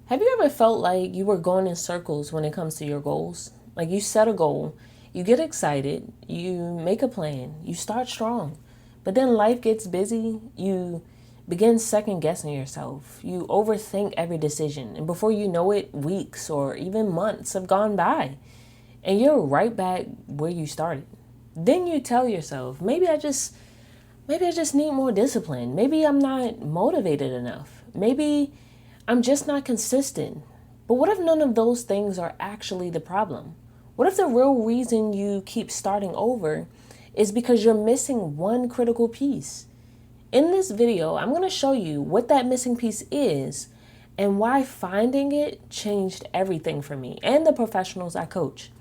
Have you ever felt like you were going in circles when it comes to your goals? Like you set a goal, you get excited, you make a plan, you start strong, but then life gets busy, you begin second guessing yourself, you overthink every decision, and before you know it, weeks or even months have gone by, and you're right back where you started. Then you tell yourself, maybe I just need more discipline. Maybe I'm not motivated enough. Maybe I'm just not consistent. But what if none of those things are actually the problem? What if the real reason you keep starting over is because you're missing one critical piece? In this video, I'm going to show you what that missing piece is and why finding it changed everything for me and the professionals I coach.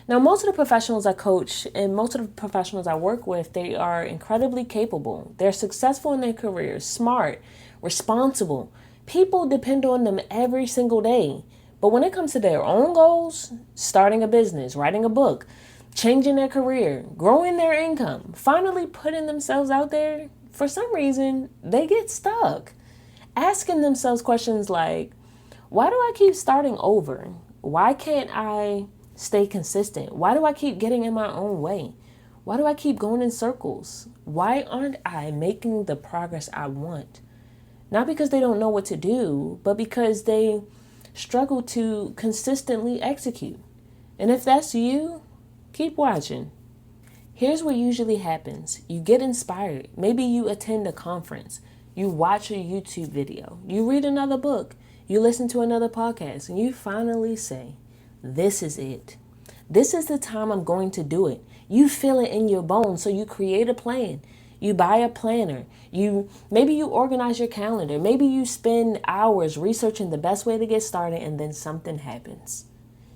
Now, most of the professionals I coach and most of the professionals I work with, they are incredibly capable. They're successful in their careers, smart, responsible. People depend on them every single day. But when it comes to their own goals, starting a business, writing a book, changing their career, growing their income, finally putting themselves out there, for some reason, they get stuck. Asking themselves questions like, why do I keep starting over? Why can't I stay consistent? Why do I keep getting in my own way? Why do I keep going in circles? Why aren't I making the progress I want? Not because they don't know what to do, but because they struggle to consistently execute. And if that's you, keep watching. Here's what usually happens. You get inspired. Maybe you attend a conference. You watch a YouTube video. You read another book. You listen to another podcast. And you finally say, this is it. This is the time I'm going to do it. You feel it in your bones. So you create a plan. You buy a planner. Maybe you organize your calendar. Maybe you spend hours researching the best way to get started, and then something happens.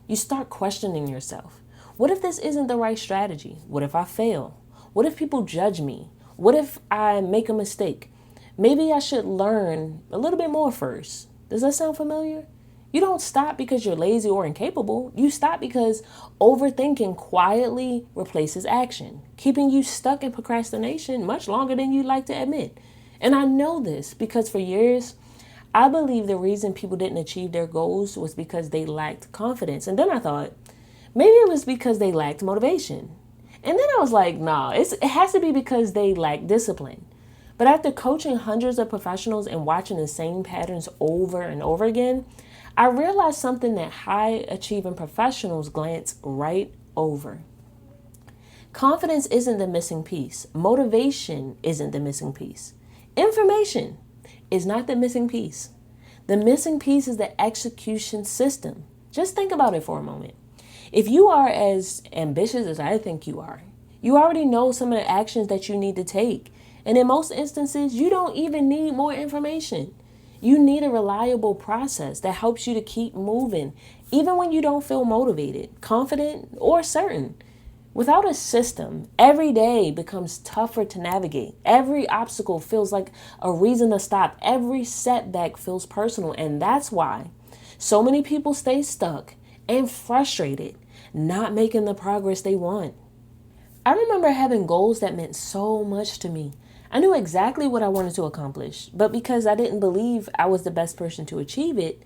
You start questioning yourself. What if this isn't the right strategy? What if I fail? What if people judge me? What if I make a mistake? Maybe I should learn a little bit more first. Does that sound familiar? You don't stop because you're lazy or incapable. You stop because overthinking quietly replaces action, keeping you stuck in procrastination much longer than you'd like to admit. And I know this because for years, I believe the reason people didn't achieve their goals was because they lacked confidence. And then I thought, maybe it was because they lacked motivation. And then I was like, nah, it has to be because they lack discipline. But after coaching hundreds of professionals and watching the same patterns over and over again, I realized something that high achieving professionals glance right over. Confidence isn't the missing piece. Motivation isn't the missing piece. Information is not the missing piece. The missing piece is the execution system. Just think about it for a moment. If you are as ambitious as I think you are, you already know some of the actions that you need to take. And in most instances, you don't even need more information. You need a reliable process that helps you to keep moving, even when you don't feel motivated, confident, or certain. Without a system, every day becomes tougher to navigate. Every obstacle feels like a reason to stop. Every setback feels personal. And that's why so many people stay stuck and frustrated, not making the progress they want. I remember having goals that meant so much to me. I knew exactly what I wanted to accomplish, but because I didn't believe I was the best person to achieve it,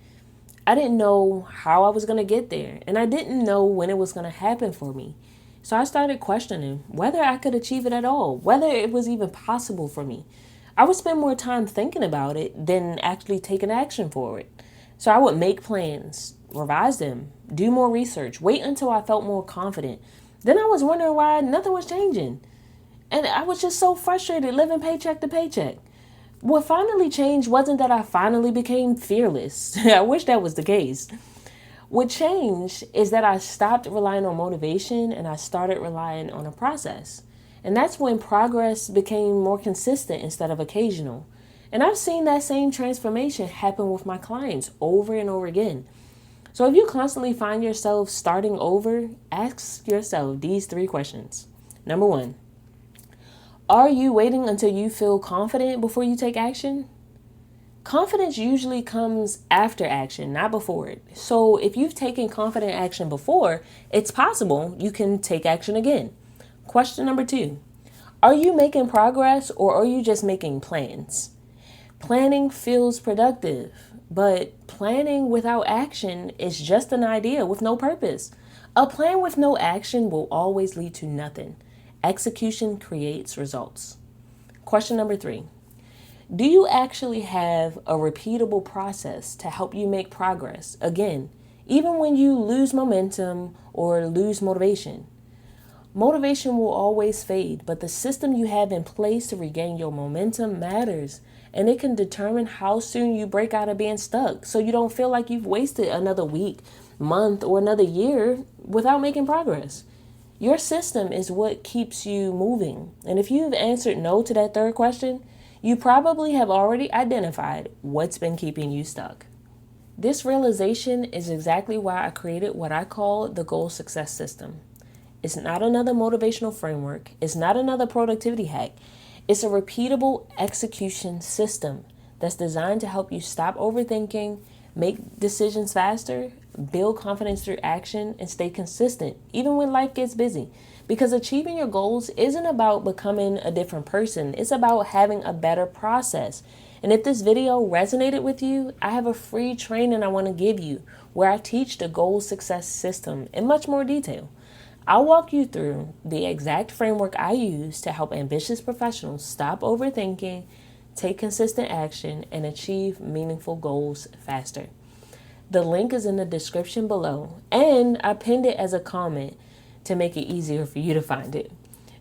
I didn't know how I was going to get there, and I didn't know when it was going to happen for me. So I started questioning whether I could achieve it at all, whether it was even possible for me. I would spend more time thinking about it than actually taking action for it. So I would make plans, revise them, do more research, wait until I felt more confident. Then I was wondering why nothing was changing. And I was just so frustrated living paycheck to paycheck. What finally changed wasn't that I finally became fearless. I wish that was the case. What changed is that I stopped relying on motivation and I started relying on a process. And that's when progress became more consistent instead of occasional. And I've seen that same transformation happen with my clients over and over again. So if you constantly find yourself starting over, ask yourself these 3 questions. Number 1, are you waiting until you feel confident before you take action? Confidence usually comes after action, not before it. So if you've taken confident action before, it's possible you can take action again. Question number 2, are you making progress or are you just making plans? Planning feels productive, But planning without action is just an idea with no purpose. A plan with no action will always lead to nothing. Execution creates results. Question number 3. Do you actually have a repeatable process to help you make progress? Again, even when you lose momentum or lose motivation. Motivation will always fade, but the system you have in place to regain your momentum matters, and it can determine how soon you break out of being stuck so you don't feel like you've wasted another week, month, or another year without making progress. Your system is what keeps you moving, and if you've answered no to that third question, you probably have already identified what's been keeping you stuck. This realization is exactly why I created what I call the goal success system. It's not another motivational framework. It's not another productivity hack. It's a repeatable execution system that's designed to help you stop overthinking, make decisions faster, build confidence through action, and stay consistent, even when life gets busy. Because achieving your goals isn't about becoming a different person. It's about having a better process. And if this video resonated with you, I have a free training I want to give you where I teach the goal success system in much more detail. I'll walk you through the exact framework I use to help ambitious professionals stop overthinking, take consistent action, and achieve meaningful goals faster. The link is in the description below, and I pinned it as a comment to make it easier for you to find it.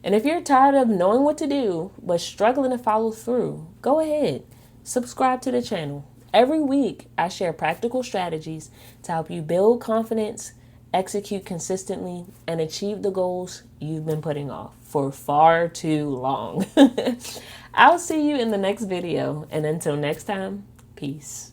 And if you're tired of knowing what to do, but struggling to follow through, go ahead, subscribe to the channel. Every week, I share practical strategies to help you build confidence, execute consistently, and achieve the goals you've been putting off for far too long. I'll see you in the next video, and until next time, peace.